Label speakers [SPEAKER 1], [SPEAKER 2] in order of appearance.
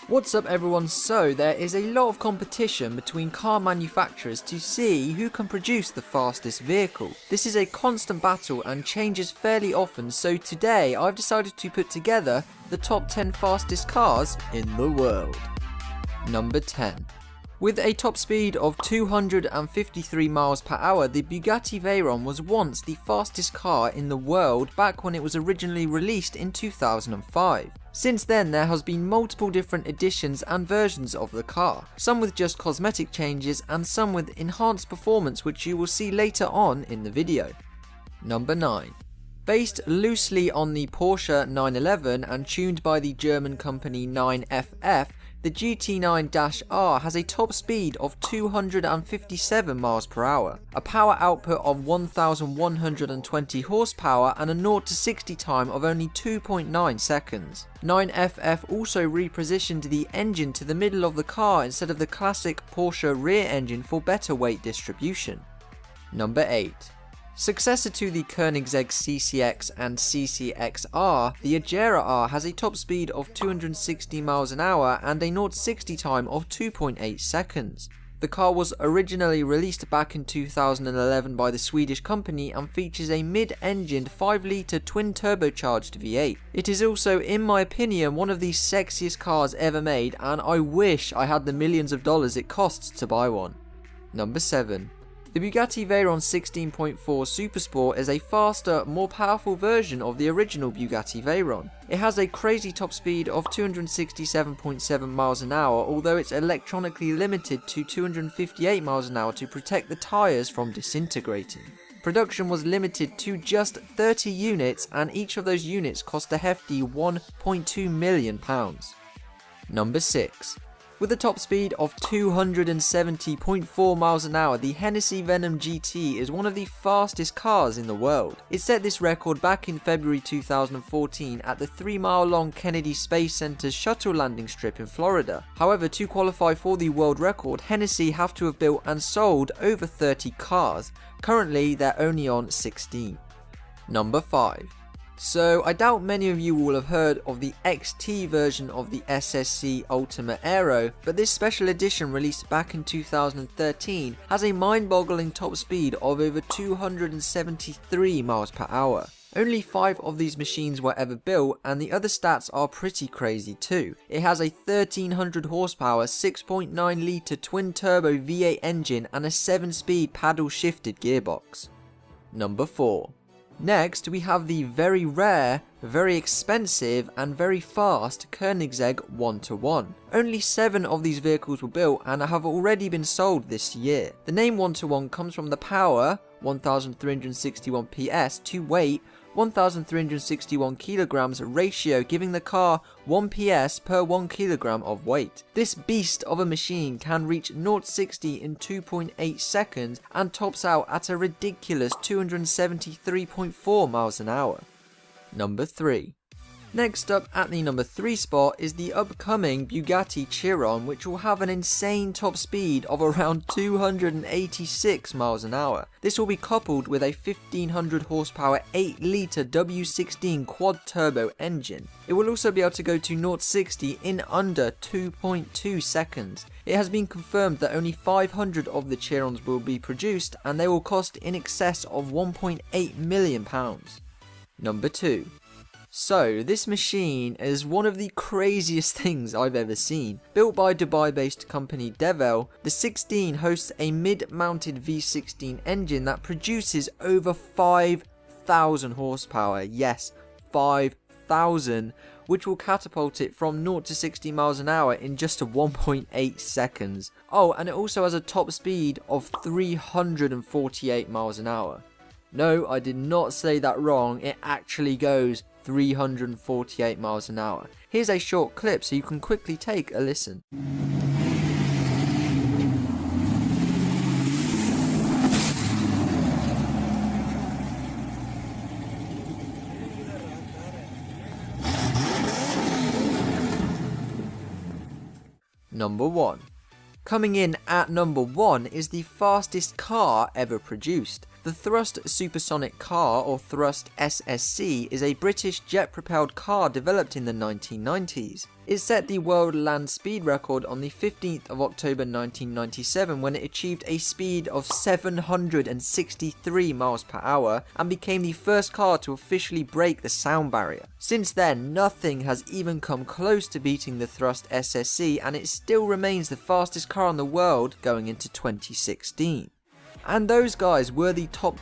[SPEAKER 1] What's up everyone, so there is a lot of competition between car manufacturers to see who can produce the fastest vehicle. This is a constant battle and changes fairly often, so today I've decided to put together the top 10 fastest cars in the world. Number 10. With a top speed of 253 miles per hour, the Bugatti Veyron was once the fastest car in the world back when it was originally released in 2005. Since then, there has been multiple different editions and versions of the car, some with just cosmetic changes and some with enhanced performance, which you will see later on in the video. Number 9. Based loosely on the Porsche 911 and tuned by the German company 9FF, the GT9-R has a top speed of 257 miles per hour, a power output of 1120 horsepower and a 0 to 60 time of only 2.9 seconds. 9FF also repositioned the engine to the middle of the car instead of the classic Porsche rear engine for better weight distribution. Number 8. Successor to the Koenigsegg CCX and CCXR, the Agera R has a top speed of 260 miles an hour and a 0 to 60 time of 2.8 seconds. The car was originally released back in 2011 by the Swedish company and features a mid-engined 5-litre twin-turbocharged V8. It is also, in my opinion, one of the sexiest cars ever made, and I wish I had the millions of dollars it costs to buy one. Number 7. The Bugatti Veyron 16.4 Supersport is a faster, more powerful version of the original Bugatti Veyron. It has a crazy top speed of 267.7 miles an hour, although it's electronically limited to 258 miles an hour to protect the tyres from disintegrating. Production was limited to just 30 units, and each of those units cost a hefty £1.2 million. Number 6. With a top speed of 270.4 miles an hour, the Hennessy Venom GT is one of the fastest cars in the world. It set this record back in February 2014 at the 3-mile-long Kennedy Space Center's shuttle landing strip in Florida. However, to qualify for the world record, Hennessy have to have built and sold over 30 cars. Currently, they're only on 16. Number 5. So, I doubt many of you will have heard of the XT version of the SSC Ultima Aero, but this special edition released back in 2013 has a mind-boggling top speed of over 273 miles per hour. Only 5 of these machines were ever built, and the other stats are pretty crazy too. It has a 1300 horsepower 6.9 litre twin-turbo V8 engine and a 7-speed paddle-shifted gearbox. Number 4. Next, we have the very rare, very expensive and very fast Koenigsegg 1-1. Only 7 of these vehicles were built and have already been sold this year. The name 1-1 comes from the power, 1361 PS, to weight, 1361 kilograms ratio, giving the car 1 PS per 1 kilogram of weight. This beast of a machine can reach 0 to 60 in 2.8 seconds and tops out at a ridiculous 273.4 miles an hour. Number 3. Next up at the number 3 spot is the upcoming Bugatti Chiron, which will have an insane top speed of around 286 miles an hour. This will be coupled with a 1500 horsepower 8-litre W16 quad turbo engine. It will also be able to go to 0 to 60 in under 2.2 seconds. It has been confirmed that only 500 of the Chirons will be produced and they will cost in excess of £1.8 million. Number 2. So, this machine is one of the craziest things I've ever seen. Built by Dubai-based company Devel, the 16 hosts a mid-mounted V16 engine that produces over 5,000 horsepower. Yes, 5,000, which will catapult it from 0 to 60 miles an hour in just 1.8 seconds. Oh, and it also has a top speed of 348 miles an hour. No, I did not say that wrong, it actually goes 348 miles an hour. Here's a short clip so you can quickly take a listen. Number 1. Coming in at number 1 is the fastest car ever produced. The Thrust Supersonic Car, or Thrust SSC, is a British jet-propelled car developed in the 1990s. It set the world land speed record on the 15th of October 1997 when it achieved a speed of 763 miles per hour and became the first car to officially break the sound barrier. Since then, nothing has even come close to beating the Thrust SSC, and it still remains the fastest car in the world going into 2016. And those guys were the top